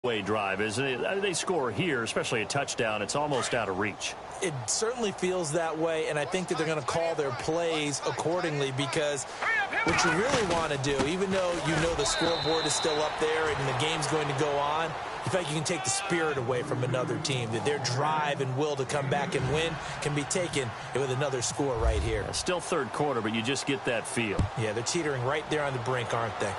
way drive, isn't it? They score here, especially a touchdown. It's almost out of reach. It certainly feels that way, and I think that they're going to call their plays accordingly, because what you really want to do, even though you know the scoreboard is still up there and the game's going to go on, in fact, you can take the spirit away from another team, that their drive and will to come back and win can be taken with another score right here. Still third quarter, but you just get that feel. Yeah, they're teetering right there on the brink, aren't they?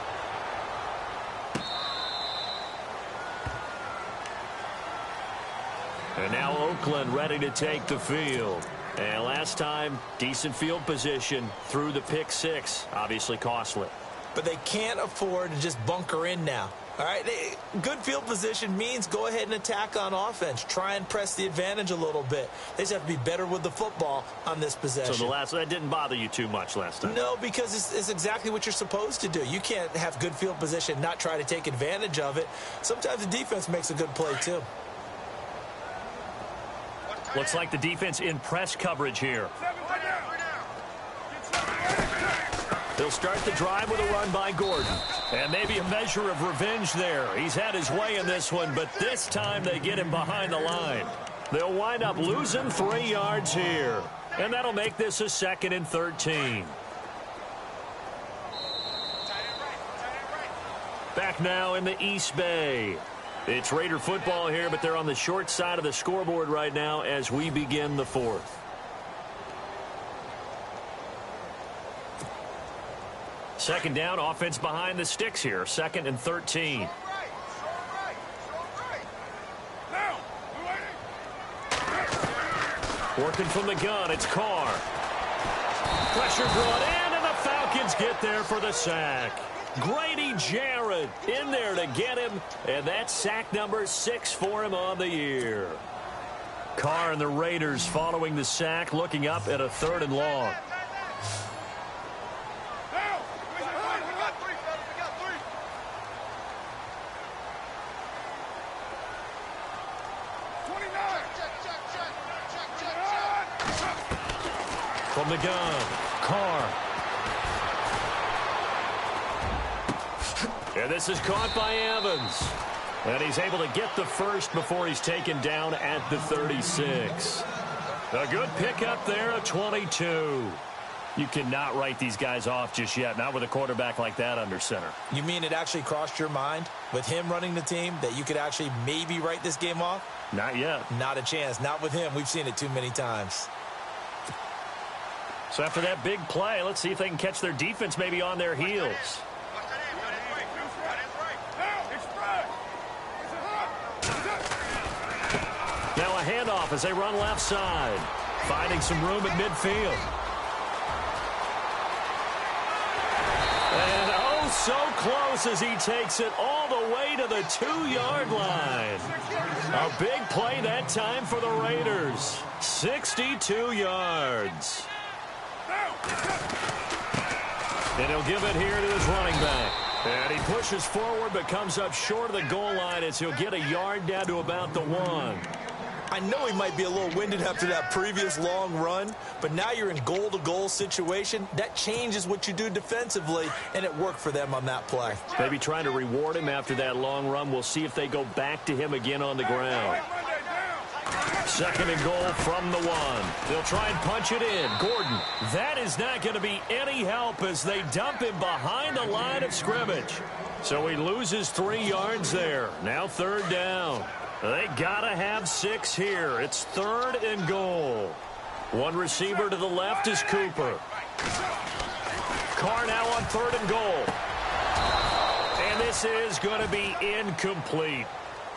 And now Oakland ready to take the field. And last time, decent field position through the pick six. Obviously costly. But they can't afford to just bunker in now. All right, good field position means go ahead and attack on offense. Try and press the advantage a little bit. They just have to be better with the football on this possession. So that didn't bother you too much last time? No, because it's exactly what you're supposed to do. You can't have good field position, not try to take advantage of it. Sometimes the defense makes a good play too. Looks like the defense in press coverage here. They'll start the drive with a run by Gordon. And maybe a measure of revenge there. He's had his way in this one, but this time they get him behind the line. They'll wind up losing 3 yards here. And that'll make this a 2nd and 13. Back now in the East Bay. It's Raider football here, but they're on the short side of the scoreboard right now as we begin the 4th. Second down, offense behind the sticks here. 2nd and 13. Working from the gun, it's Carr. Pressure brought in, and the Falcons get there for the sack. Grady Jarrett in there to get him, and that's sack number 6 for him on the year. Carr and the Raiders following the sack, looking up at a 3rd and long. From the gun, Carr. And this is caught by Evans. And he's able to get the first before he's taken down at the 36. A good pickup there, a 22. You cannot write these guys off just yet, not with a quarterback like that under center. You mean it actually crossed your mind with him running the team that you could actually maybe write this game off? Not yet. Not a chance. Not with him. We've seen it too many times. So after that big play, let's see if they can catch their defense maybe on their heels. Now a handoff as they run left side. Finding some room at midfield. And oh, so close as he takes it all the way to the 2-yard line. A big play that time for the Raiders. 62 yards. And he'll give it here to his running back. And he pushes forward but comes up short of the goal line as he'll get a yard down to about the 1. I know he might be a little winded after that previous long run, but now you're in goal-to-goal situation. That changes what you do defensively, and it worked for them on that play. Maybe trying to reward him after that long run. We'll see if they go back to him again on the ground. 2nd and goal from the 1. They'll try and punch it in. Gordon, that is not going to be any help as they dump him behind the line of scrimmage. So he loses 3 yards there. Now 3rd down. They got to have 6 here. It's 3rd and goal. One receiver to the left is Cooper. Carr now on 3rd and goal. And this is going to be incomplete.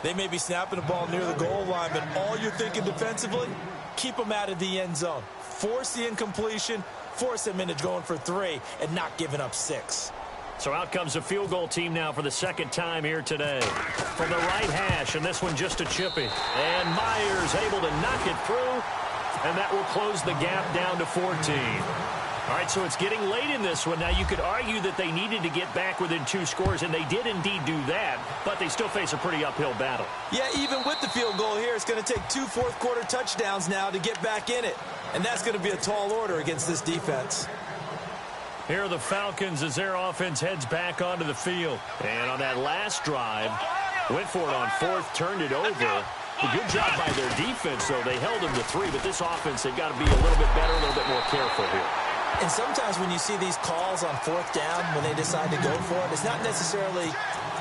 They may be snapping the ball near the goal line, but all you're thinking defensively, keep them out of the end zone. Force the incompletion, force them into going for 3, and not giving up 6. So out comes a field goal team now for the 2nd time here today. From the right hash, and this one just a chippy. And Myers able to knock it through, and that will close the gap down to 14. All right, so it's getting late in this one. Now, you could argue that they needed to get back within 2 scores, and they did indeed do that, but they still face a pretty uphill battle. Yeah, even with the field goal here, it's going to take 2 fourth-quarter touchdowns now to get back in it, and that's going to be a tall order against this defense. Here are the Falcons as their offense heads back onto the field. And on that last drive, Went for it on fourth, turned it over. A good job by their defense, though. They held them to 3, but this offense, they've got to be a little bit better, a little bit more careful here. And sometimes when you see these calls on fourth down, when they decide to go for it, it's not necessarily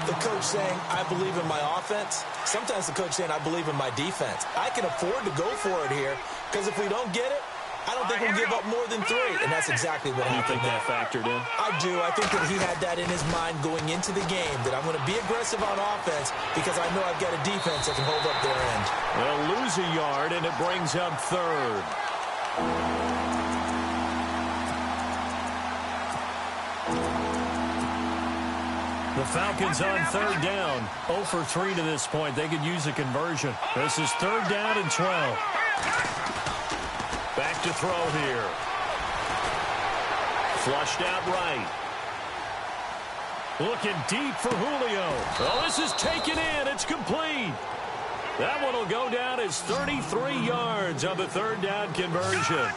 the coach saying, I believe in my offense. Sometimes the coach saying, I believe in my defense. I can afford to go for it here, because if we don't get it, I don't think we'll give up more than 3. And that's exactly what happened. You think that factored in? I do. I think that he had that in his mind going into the game, that I'm going to be aggressive on offense because I know I've got a defense that can hold up their end. They'll lose a yard, and it brings up third. The Falcons on third down. 0 for 3 to this point. They could use a conversion. This is third down and 12. Back to throw here. Flushed out right. Looking deep for Julio. Oh, this is taken in. It's complete. That one will go down as 33 yards on the third down conversion.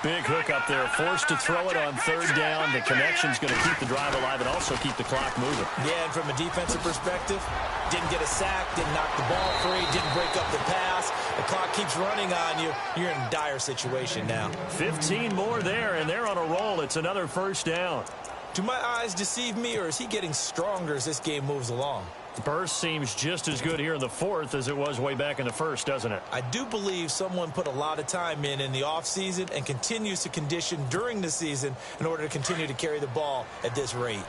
Big hook up there. Forced to throw it on third down. The connection's going to keep the drive alive and also keep the clock moving. Yeah, and from a defensive perspective, didn't get a sack, didn't knock the ball free, didn't break up the pass. The clock keeps running on you. You're in a dire situation now. 15 more there, and they're on a roll. It's another first down. Do my eyes deceive me, or is he getting stronger as this game moves along? The burst seems just as good here in the fourth as it was way back in the first, doesn't it? I do believe someone put a lot of time in the offseason and continues to condition during the season in order to continue to carry the ball at this rate.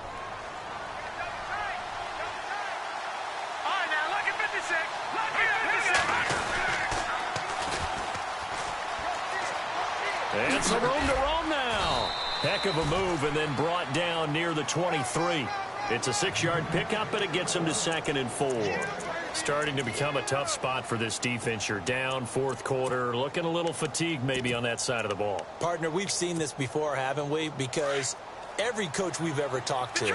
And some room to roam now. Heck of a move and then brought down near the 23. It's a 6-yard pickup, and it gets them to 2nd and 4. Starting to become a tough spot for this defense. You're down fourth quarter, looking a little fatigued maybe on that side of the ball. Partner, we've seen this before, haven't we? Because every coach we've ever talked to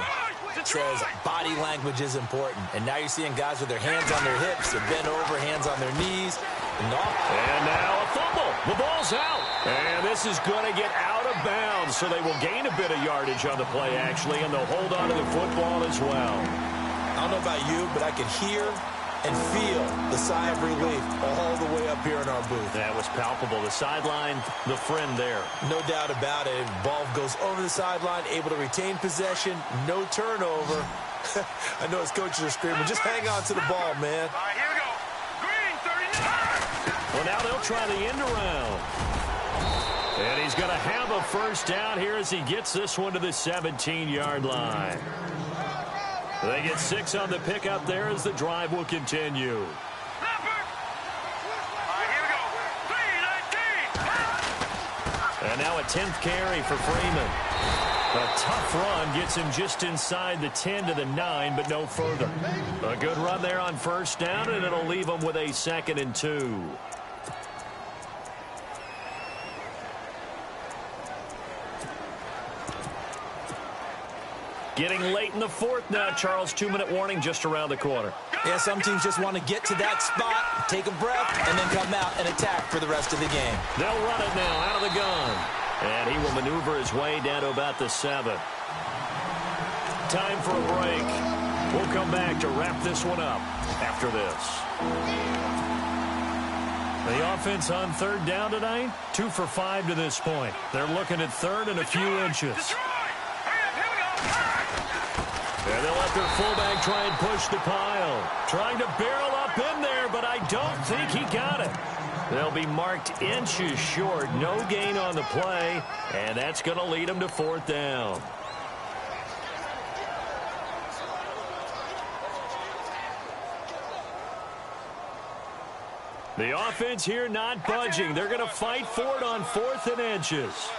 says body language is important. And now you're seeing guys with their hands on their hips, they're bent over, hands on their knees. And now a fumble. The ball's out. And this is going to get out of bounds, so they will gain a bit of yardage on the play, actually, and they'll hold on to the football as well. I don't know about you, but I can hear and feel the sigh of relief all the way up here in our booth. That was palpable. The sideline, the friend there. No doubt about it. Ball goes over the sideline, able to retain possession, no turnover. I know his coaches are screaming, just hang on to the ball, man. All right, here we go. Green, 39. Well, now they'll try the end around. And he's going to have a first down here as he gets this one to the 17-yard line. They get 6 on the pickup there as the drive will continue. All right, here we go. 3-19. And now a 10th carry for Freeman. A tough run gets him just inside the 10 to the 9, but no further. A good run there on first down, and it'll leave him with a 2nd and 2. Getting late in the fourth now, Charles. 2-minute warning just around the corner. Yeah, some teams just want to get to that spot, take a breath, and then come out and attack for the rest of the game. They'll run it now out of the gun. And he will maneuver his way down to about the 7. Time for a break. We'll come back to wrap this one up after this. The offense on third down tonight, 2 for 5 to this point. They're looking at third and a few inches. And they'll let their fullback try and push the pile. Trying to barrel up in there, but I don't think he got it. They'll be marked inches short. No gain on the play, and that's going to lead them to fourth down. The offense here not budging. They're going to fight for it on 4th and inches.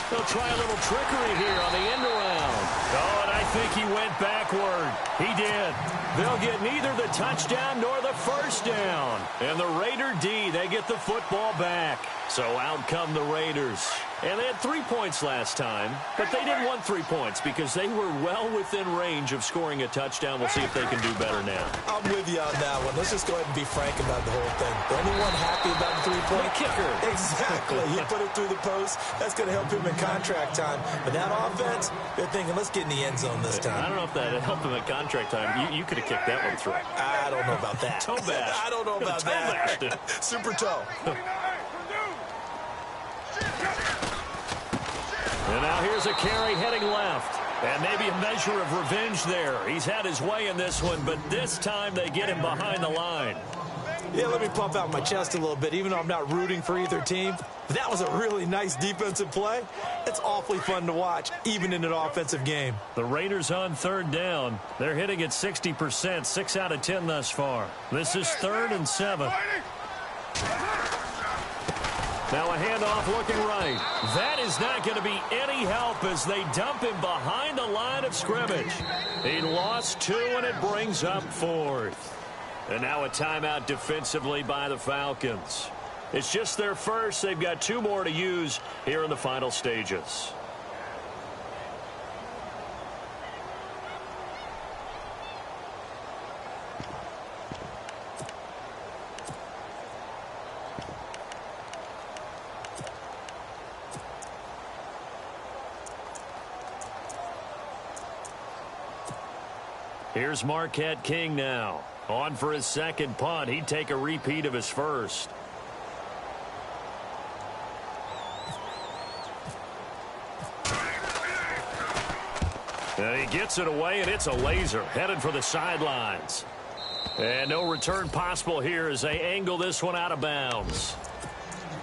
They'll try a little trickery here on the end around. Oh, and I think he went backward. He did. They'll get neither the touchdown nor the first down. And the Raider D, they get the football back. So out come the Raiders. And they had 3 points last time, but they didn't want 3 points because they were well within range of scoring a touchdown. We'll see if they can do better now. I'm with you on that one. Let's just go ahead and be frank about the whole thing. The only one happy about the 3-point kicker. Exactly. He put it through the post. That's going to help him in contract time. But that offense, they're thinking, let's get in the end zone this time. I don't know if that helped him at contract time. You could have kicked that one through. I don't know about that. Toe bash. I don't know about that. Super toe. And now here's a carry heading left. And maybe a measure of revenge there. He's had his way in this one, but this time they get him behind the line. Yeah, let me pump out my chest a little bit, even though I'm not rooting for either team. But that was a really nice defensive play. It's awfully fun to watch, even in an offensive game. The Raiders on 3rd down. They're hitting at 60%, 6 out of 10 thus far. This is 3rd and 7. Now a handoff looking right. That is not going to be any help as they dump him behind the line of scrimmage. He lost 2, and it brings up 4th. And now a timeout defensively by the Falcons. It's just their first. They've got 2 more to use here in the final stages. Here's Marquette King now. On for his second punt. He'd take a repeat of his first. And he gets it away, and it's a laser. Headed for the sidelines. And no return possible here as they angle this one out of bounds.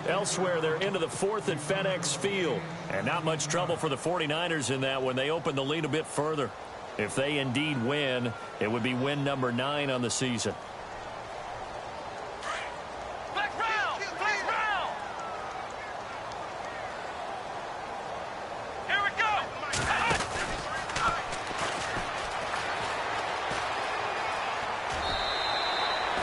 Elsewhere, they're into the 4th at FedEx Field. And not much trouble for the 49ers in that when they open the lead a bit further. If they indeed win, it would be win number 9 on the season. Flex round! Flex round! Here we go!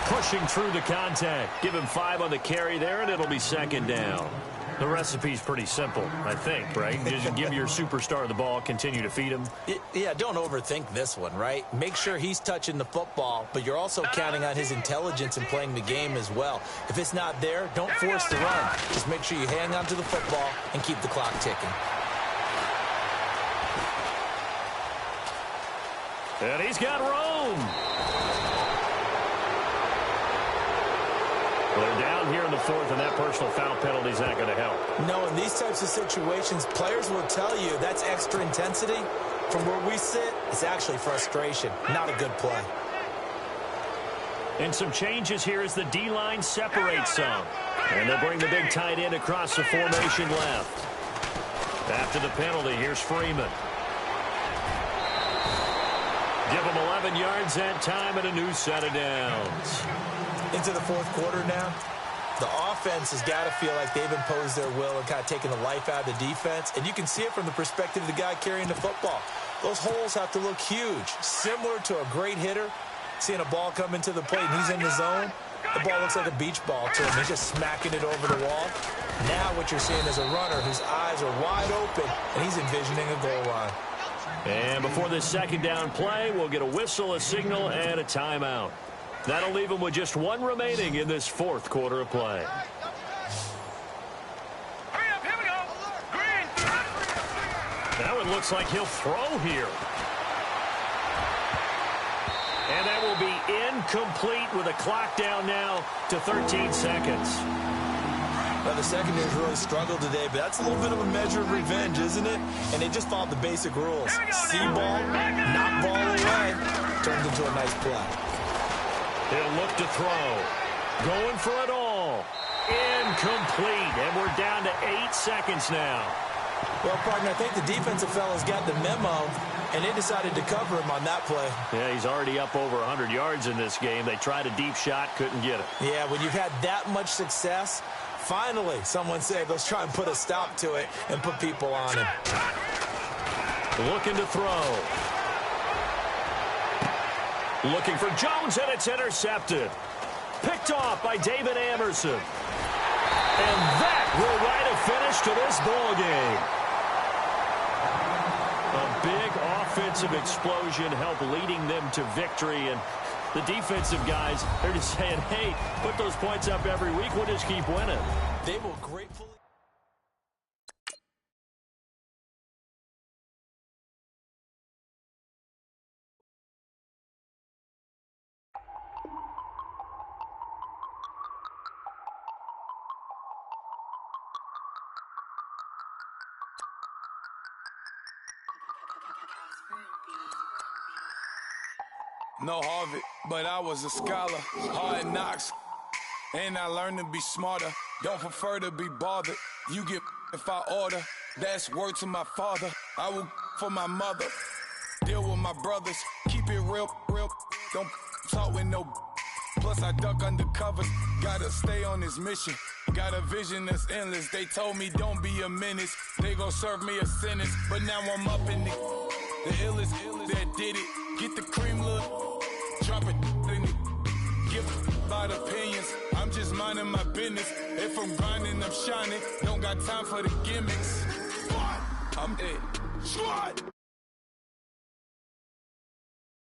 Pushing through the contact. Give him 5 on the carry there, and it'll be 2nd down. The recipe's pretty simple, I think, right? Just give your superstar the ball, continue to feed him. Yeah, don't overthink this one, right? Make sure he's touching the football, but you're also counting on his intelligence in playing the game as well. If it's not there, don't force the run. Just make sure you hang on to the football and keep the clock ticking. And he's got room. They're down here in the 4th, and that personal foul penalty is not going to help. No, in these types of situations, players will tell you that's extra intensity. From where we sit, it's actually frustration, not a good play. And some changes here as the D-line separates some. And they'll bring the big tight end across the formation left. After the penalty, here's Freeman. Give him 11 yards that time and a new set of downs. Into the 4th quarter now. The offense has got to feel like they've imposed their will and kind of taken the life out of the defense. And you can see it from the perspective of the guy carrying the football. Those holes have to look huge. Similar to a great hitter, seeing a ball come into the plate and he's in the zone. The ball looks like a beach ball to him. He's just smacking it over the wall. Now what you're seeing is a runner whose eyes are wide open, and he's envisioning a goal line. And before this 2nd down play, we'll get a whistle, a signal, and a timeout. That'll leave him with just 1 remaining in this 4th quarter of play. Hurry up, here we go! Green! Now it looks like he'll throw here. And that will be incomplete with a clock down now to 13 seconds. Well, the secondary's really struggled today, but that's a little bit of a measure of revenge, isn't it? And they just followed the basic rules. See ball, knock ball away, turned into a nice play. He'll look to throw. Going for it all. Incomplete. And we're down to 8 seconds now. Well, partner, I think the defensive fellas got the memo, and they decided to cover him on that play. Yeah, he's already up over 100 yards in this game. They tried a deep shot, couldn't get it. Yeah, when you've had that much success, finally someone said, let's try and put a stop to it and put people on him. Looking to throw. Looking for Jones, and it's intercepted. Picked off by David Amerson. And that will write a finish to this ball game. A big offensive explosion helped leading them to victory. And the defensive guys, they're just saying, hey, put those points up every week. We'll just keep winning. They will gratefully... No Harvard, but I was a scholar. Hard knocks, and I learned to be smarter. Don't prefer to be bothered. You get if I order. That's word to my father. I will for my mother. Deal with my brothers. Keep it real. Don't talk with no. Plus I duck under covers. Gotta stay on this mission. Got a vision that's endless. They told me don't be a menace. They gon' serve me a sentence. But now I'm up in the illest that did it. Get the cream look. Drop it in it. Give about opinions. I'm just minding my business. If I'm grinding, I'm shining. Don't got time for the gimmicks. I'm it.